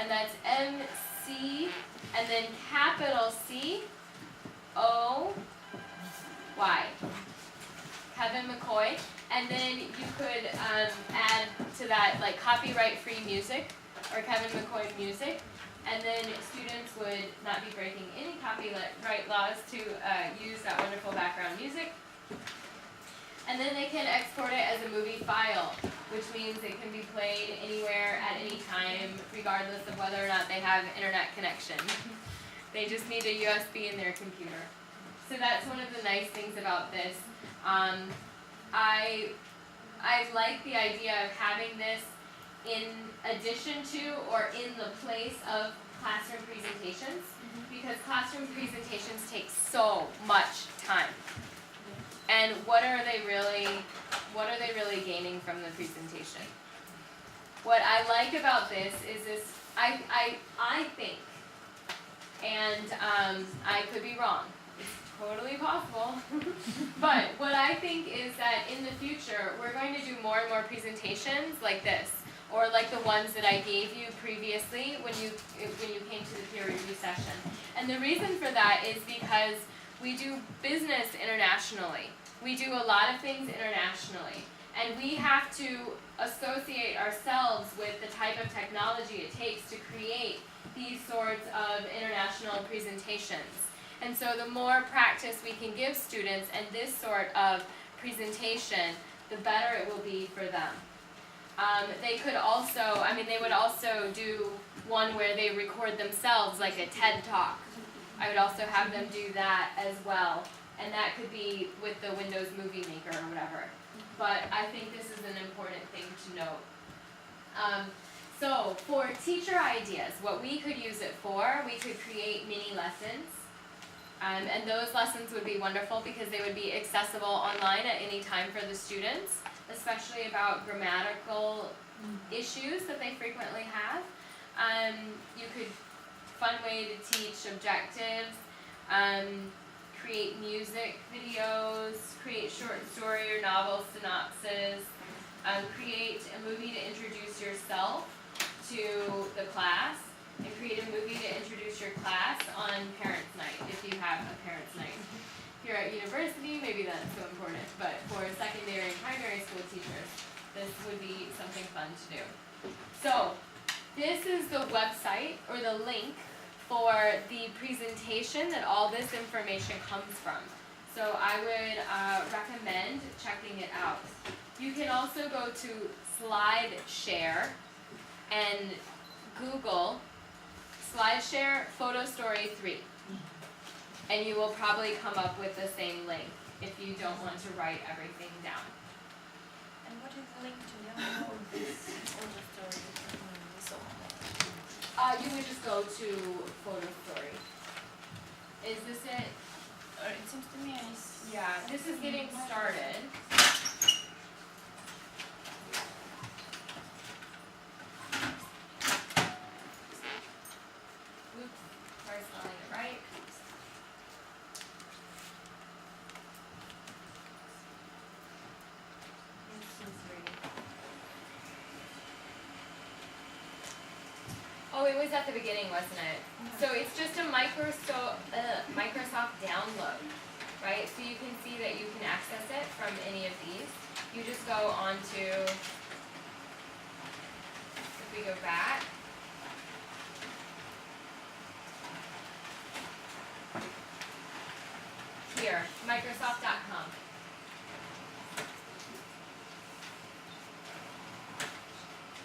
and that's MC, and then capital C-O-Y. Kevin McCoy. And then you could add to that like copyright-free music, or Kevin McCoy music. And then students would not be breaking any copyright laws to use that wonderful background music. And then they can export it as a movie file, which means it can be played anywhere at any time, regardless of whether or not they have internet connection. They just need a USB in their computer. So that's one of the nice things about this. I like the idea of having this in addition to or in the place of classroom presentations, because classroom presentations take so much time. And what are they really gaining from the presentation? What I like about this is this, I think, and I could be wrong, it's totally possible, but what I think is that in the future, we're going to do more and more presentations like this, or like the ones that I gave you previously when you came to the peer review session. And the reason for that is because we do business internationally. We do a lot of things internationally. And we have to associate ourselves with the type of technology it takes to create these sorts of international presentations. And so the more practice we can give students and this sort of presentation, the better it will be for them. They could also, they would also do one where they record themselves, like a TED Talk. I would also have them do that as well. And that could be with the Windows Movie Maker or whatever. But I think this is an important thing to note. So for teacher ideas, what we could use it for, we could create mini lessons. And those lessons would be wonderful because they would be accessible online at any time for the students, especially about grammatical issues that they frequently have. You could, fun way to teach objectives, create music videos, create short story or novel synopsis, create a movie to introduce yourself to the class, and create a movie to introduce your class on Parents' Night, if you have a Parents' Night. If you're at university, maybe that's so important, but for secondary and primary school teachers, this would be something fun to do. So, this is the website, or the link, for the presentation that all this information comes from. So I would recommend checking it out. You can also go to SlideShare and Google SlideShare Photo Story 3. And you will probably come up with the same link if you don't want to write everything down. And what is the link to download this photo story? You would just go to Photo Story. Is this it? It seems to me Yeah, this is getting started. Oops, sorry, spelling it right. Oh, it was at the beginning, wasn't it? So it's just a Microsoft download, right? So you can see that you can access it from any of these. You just go on to, if we go back, here, Microsoft.com.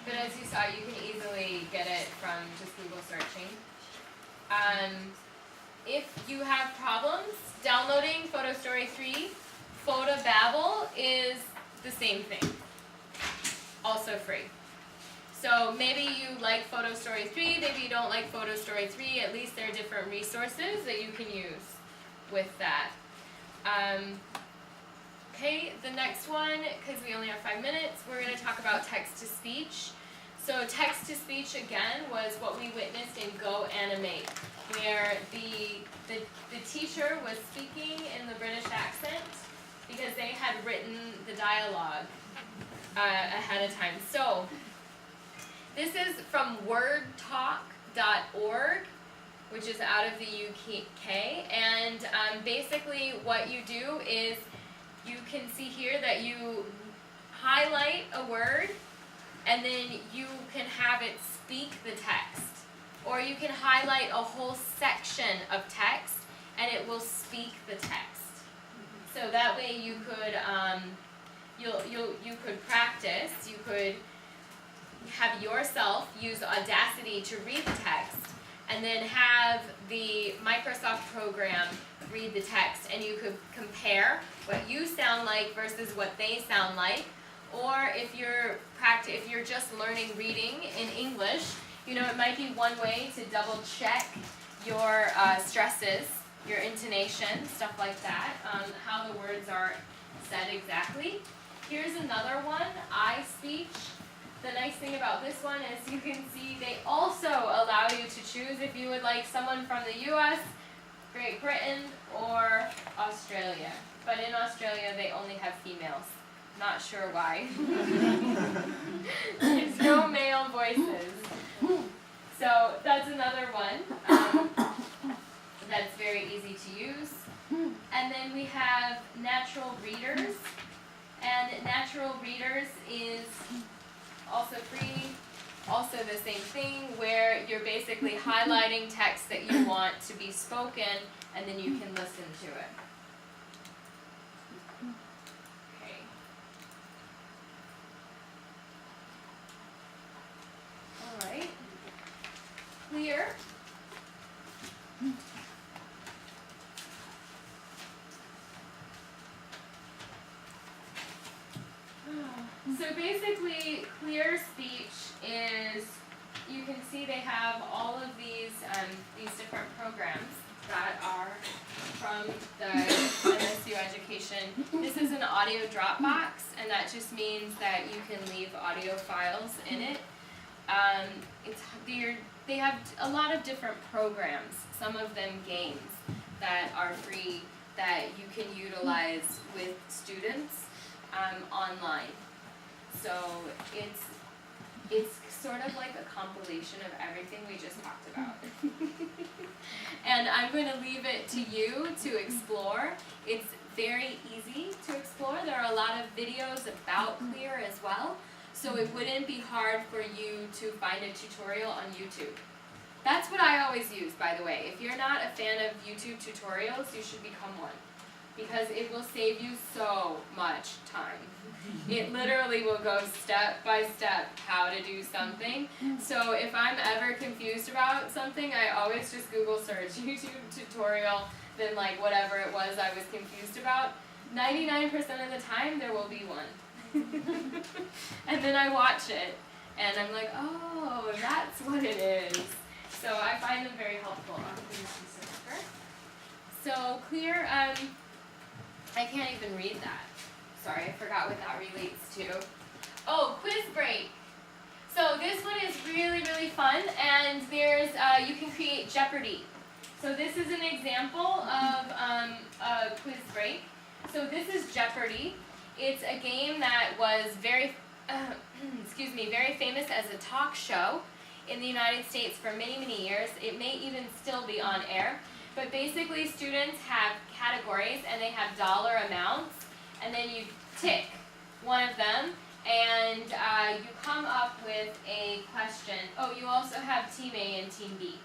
But as you saw, you can easily get it from just Google searching. If you have problems downloading Photo Story 3, Photobabble is the same thing, also free. So maybe you like Photo Story 3, maybe you don't like Photo Story 3, at least there are different resources that you can use with that. Okay, the next one, because we only have 5 minutes, we're going to talk about text-to-speech. So text-to-speech, again, was what we witnessed in Go Animate, where the teacher was speaking in the British accent because they had written the dialogue ahead of time. So This is from wordtalk.org, which is out of the UK, and basically what you do is you can see here that you highlight a word and then you can have it speak the text. Or you can highlight a whole section of text and it will speak the text. So that way you could you could practice, you could have yourself use Audacity to read the text and then have the Microsoft program read the text, and you could compare what you sound like versus what they sound like. Or if you're just learning reading in English, you know, it might be one way to double check your stresses, your intonation, stuff like that, how the words are said exactly. Here's another one, I speech. The nice thing about this one is you can see they also allow you to choose if you would like someone from the US, Great Britain, or Australia. But in Australia they only have females. Not sure why. There's no male voices. So that's another one that's very easy to use. And then we have natural readers. And natural readers is also free. Also the same thing, where you're basically highlighting text that you want to be spoken, and then you can listen to it. Okay. All right. Clear. So basically, clear speech is, you can see they have all of these different programs that are from the MSU Education. This is an audio Dropbox, and that just means that you can leave audio files in it. They have a lot of different programs, some of them games that are free that you can utilize with students online. So it's sort of like a compilation of everything we just talked about. And I'm going to leave it to you to explore. It's very easy to explore. There are a lot of videos about Clear as well, so it wouldn't be hard for you to find a tutorial on YouTube. That's what I always use, by the way. If you're not a fan of YouTube tutorials, you should become one, because it will save you so much time. It literally will go step by step how to do something. So if I'm ever confused about something, I always just Google search YouTube tutorial, then like whatever it was I was confused about. 99% of the time there will be one. And then I watch it and I'm like, oh, that's what it is. So I find them very helpful. So Clear, I can't even read that. Sorry, I forgot what that relates to. Oh, quiz break. So this one is really, really fun, and there's you can create Jeopardy. So this is an example of a quiz break. So this is Jeopardy. It's a game that was very famous as a talk show in the United States for many, many years. It may even still be on air. But basically, students have categories, and they have dollar amounts. And then you tick one of them, and you come up with a question. Oh, you also have Team A and Team B,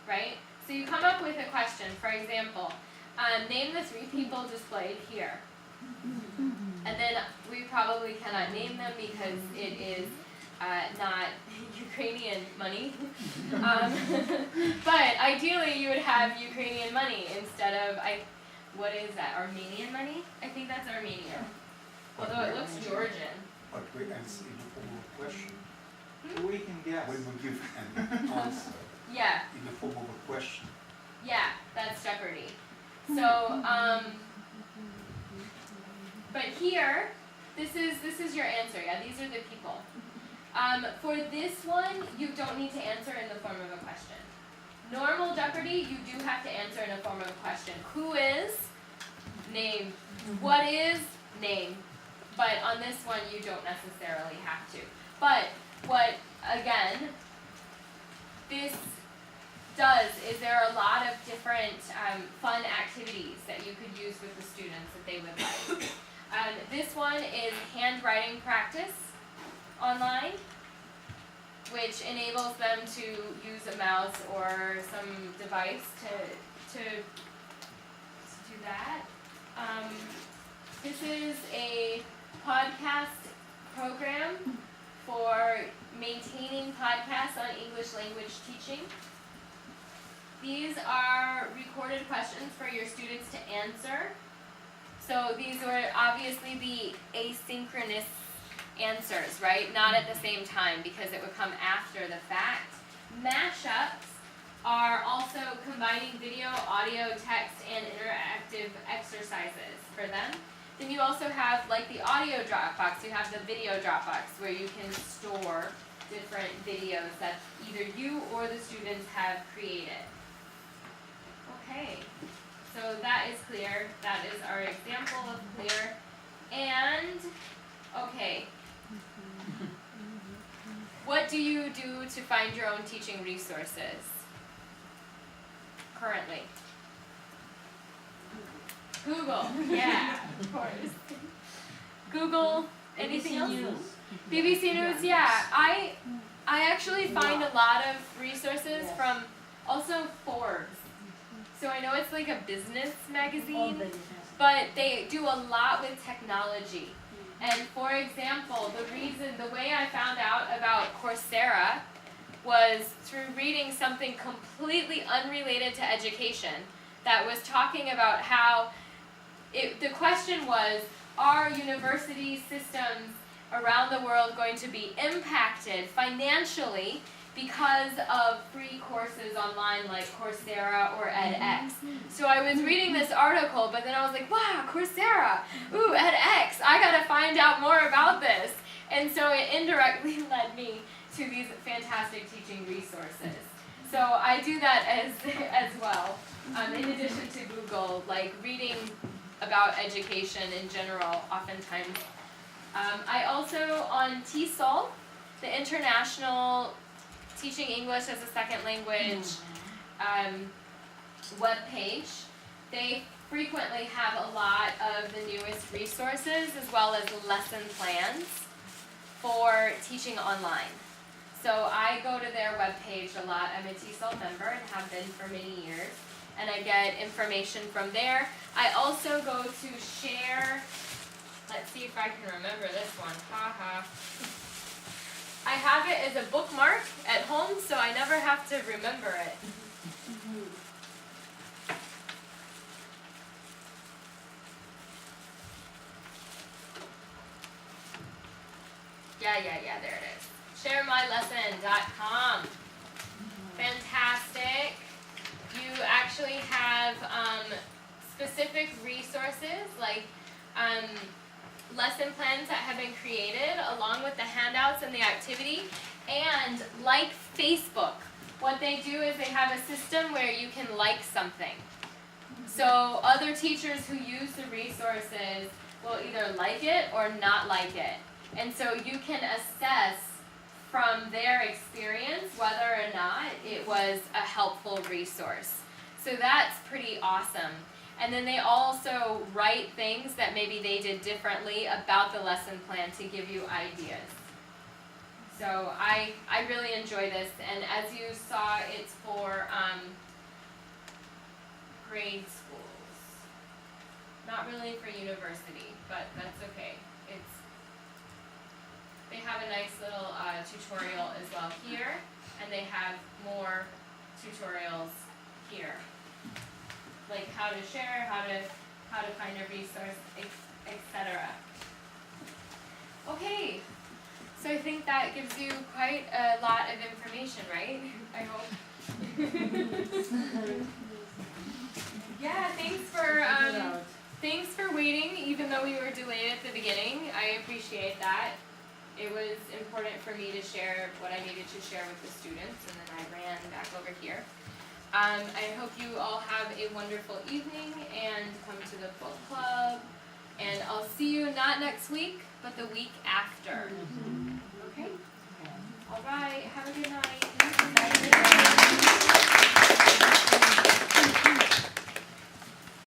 right? So you come up with a question. For example, name the 3 people displayed here. And then we probably cannot name them because it is not Ukrainian money. But ideally, you would have Ukrainian money instead of, what is that, Armenian money? I think that's Armenian. Although it looks Georgian. But we answer in the form of a question. We can guess. When we give an answer Yeah, in the form of a question. yeah, that's Jeopardy. So, but here, this is your answer. Yeah, these are the people. For this one, you don't need to answer in the form of a question. Normal Jeopardy, you do have to answer in a form of a question. Who is? Name. What is? Name. But on this one, you don't necessarily have to. But what again, this is there are a lot of different fun activities that you could use with the students that they would like. This one is handwriting practice online, which enables them to use a mouse or some device to do that. This is a podcast program for maintaining podcasts on English language teaching. These are recorded questions for your students to answer. So these would obviously be asynchronous answers, right? Not at the same time because it would come after the fact. Mashups are also combining video, audio, text, and interactive exercises for them. Then you also have like the audio Dropbox, you have the video Dropbox where you can store different videos that either you or the students have created. Okay, so that is clear. That is our example of clear. And, okay, what do you do to find your own teaching resources currently? Google, yeah, of course. Google, anything else? BBC News, yeah. I actually find a lot of resources from also Forbes. So I know it's like a business magazine, but they do a lot with technology. And for example, the way I found out about Coursera was through reading something completely unrelated to education that was talking about how the question was, are university systems around the world going to be impacted financially because of free courses online like Coursera or edX? So I was reading this article, but then I was like, wow, Coursera, ooh, edX, I gotta find out more about this. And so it indirectly led me to these fantastic teaching resources. So I do that as well, in addition to Google, like reading about education in general, oftentimes. I also, on TESOL, the International Teaching English as a Second Language webpage, they frequently have a lot of the newest resources as well as lesson plans for teaching online. So I go to their webpage a lot. I'm a TESOL member and have been for many years, and I get information from there. I also go to share, let's see if I can remember this one, haha. I have it as a bookmark at home, so I never have to remember it. Yeah, there it is. ShareMyLesson.com. Fantastic. You actually have specific resources like lesson plans that have been created along with the handouts and the activity. And like Facebook, what they do is they have a system where you can like something. So other teachers who use the resources will either like it or not like it. And so you can assess from their experience whether or not it was a helpful resource. So that's pretty awesome. And then they also write things that maybe they did differently about the lesson plan to give you ideas. So I really enjoy this, and as you saw, it's for grade schools. Not really for university, but that's okay. They have a nice little tutorial as well here, and they have more tutorials here, like how to share, how to find a resource, etc. Okay, so I think that gives you quite a lot of information, right? I hope. Yeah, thanks for waiting, even though we were delayed at the beginning. I appreciate that. It was important for me to share what I needed to share with the students, and then I ran back over here. I hope you all have a wonderful evening and come to the book club. And I'll see you not next week, but the week after. Okay? All right, have a good night. Good night.